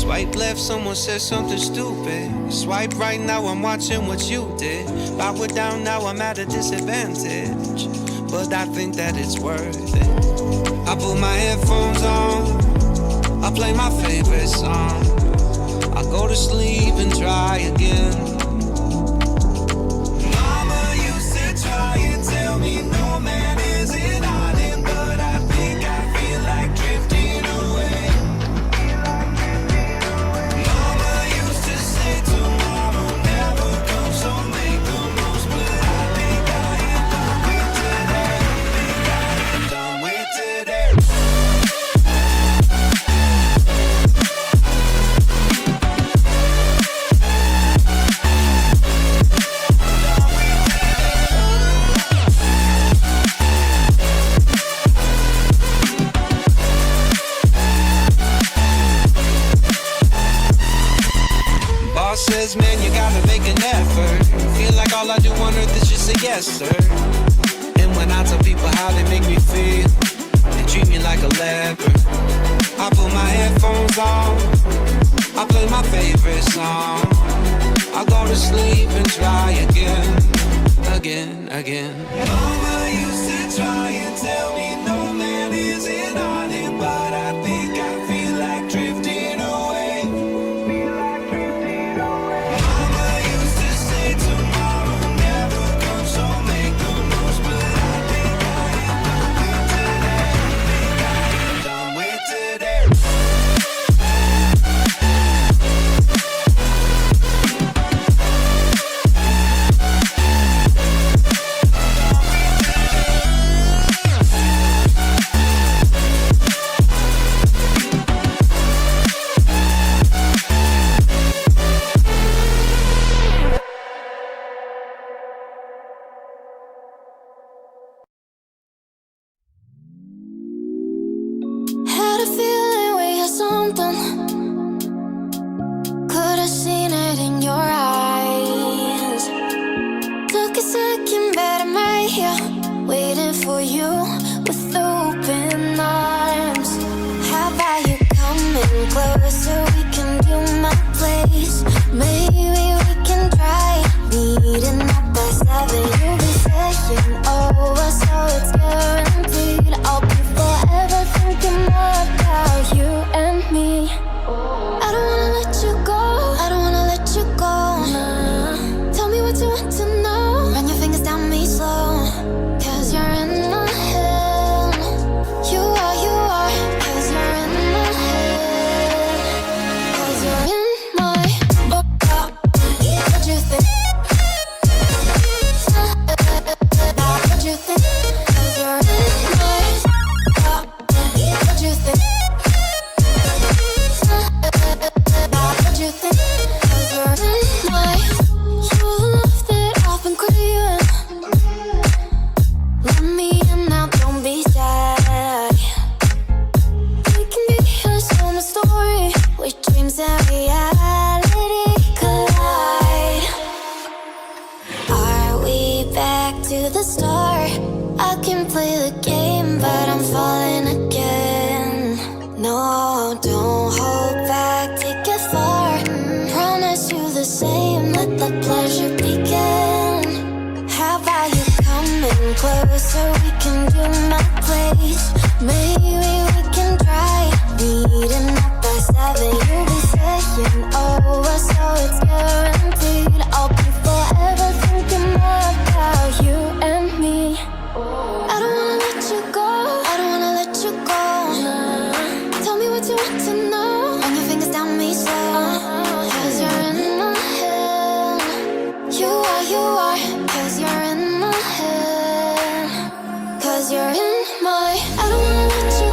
Swipe left, someone said something stupid. Swipe right, now I'm watching what you did. Power down, now I'm at a disadvantage, but I think that it's worth it. I put my headphones on, I play my favorite song, I go to sleep and try again. Mama used to try and tell me no man is an island, but I think I feel like drifting away. Mama used to say tomorrow never comes, so make the most, but I think I am done with today. Think I am done with today. Boss says, man, you gotta make an effort. Feel like all I do on earth is just say yes, sir. And when I tell people how they make me feel, they treat me like a leper. I put my headphones on, I play my favorite song, I go to sleep and try again, again, again. Mama used to try and tell me no man is an island, but I think I feel like drifting away. Mama used to say tomorrow never comes, so make the most, but I think I am done with today. Think I am done with today. Had a feeling we had something. Could've seen it in your eyes. Took a second, but I'm right here, waiting for you with open arms. How about you coming closer? We can do my place. Maybe we can try meeting up by 7. You'll be saying over, so it's guaranteed. I'll be forever thinking more about you and me. I don't wanna let you go, I don't wanna let you go. Tell me what you want to know, run your fingers down me slow, 'cause you're in my head. You are, 'cause you're in my head. 'Cause you're in my what you think? What you think? 'Cause you're in my what you think? What you think? 'Cause you're in my you love that I've been craving. Let me in now, don't be shy. We can be a summer story where dreams and reality collide. Are we back to the start? I can play the game, but I'm falling again. No, don't hold back, take it far. Promise you the same, let the pleasure begin. How about you coming closer? We can do my place. Maybe we can try meeting up by 7. You'll be saying over, so it's guaranteed. I'll be forever thinking more about you and me. I don't wanna let you go, I don't wanna let you go. Tell me what you want to know, run your fingers down me slow, 'cause you're in my head. You are, 'cause you're in my head. 'Cause you're in my I don't wanna let you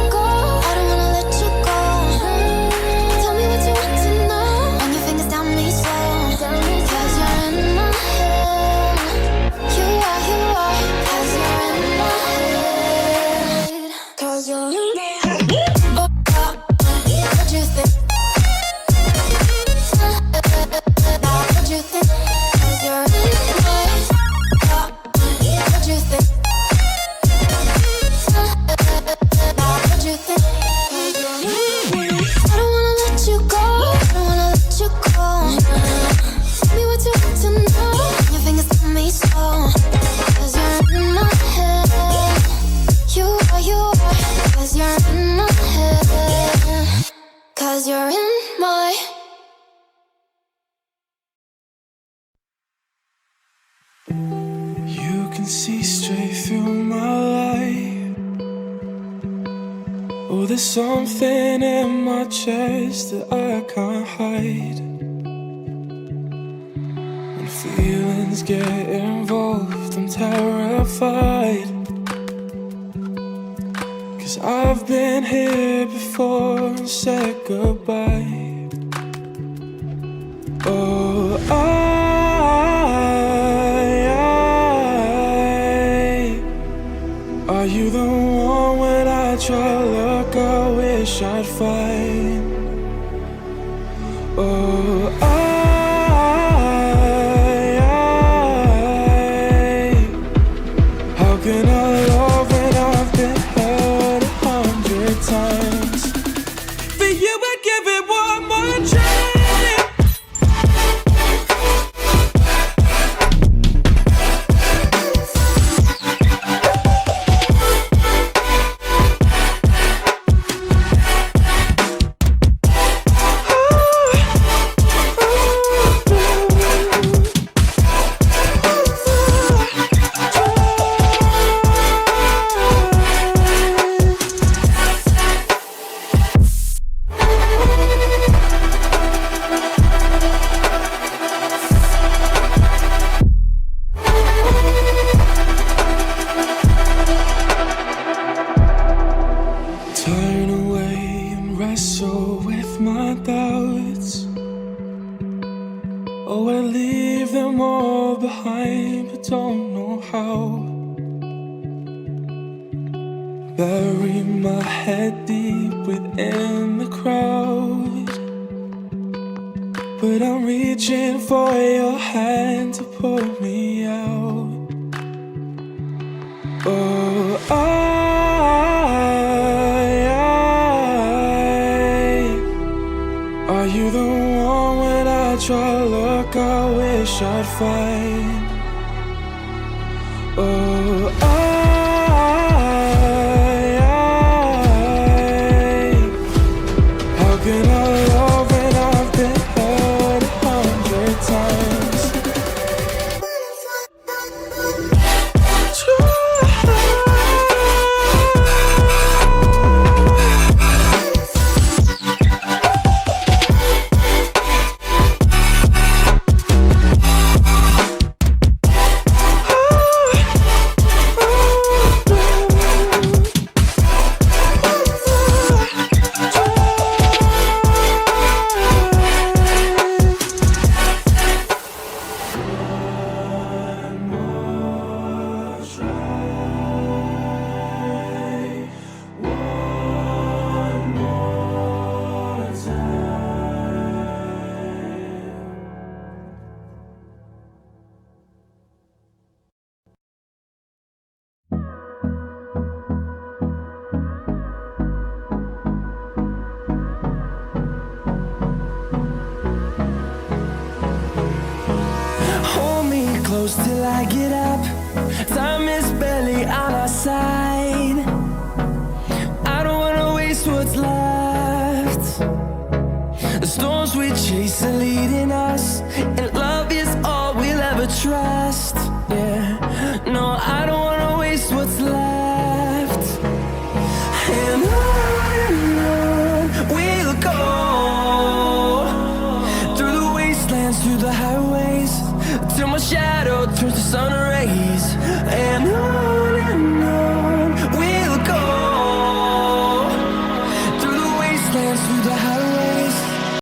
'cause you're in my. You can see straight through my light. Oh, there's something in my chest that I can't hide. When feelings get involved, I'm terrified. 'Cause I've been here before and said goodbye. Oh, are you the one when I try to look, I wish I'd find? Oh, how can I love when I've been hurt 100 times? For you I'd give it one more chance. Turn away and wrestle with my doubts. Oh, I leave them all behind, but don't know how. Bury my head deep within the crowd, but I'm reaching for your hand to pull me out. Oh, are you the one when I try to look, I wish I'd find? Oh, how can I love when I've been hurt 100 times? Hold me close till I get up. Time is barely on our side. I don't wanna waste what's left. The storms we chase are leading us, and love is all we'll ever trust. Yeah, no,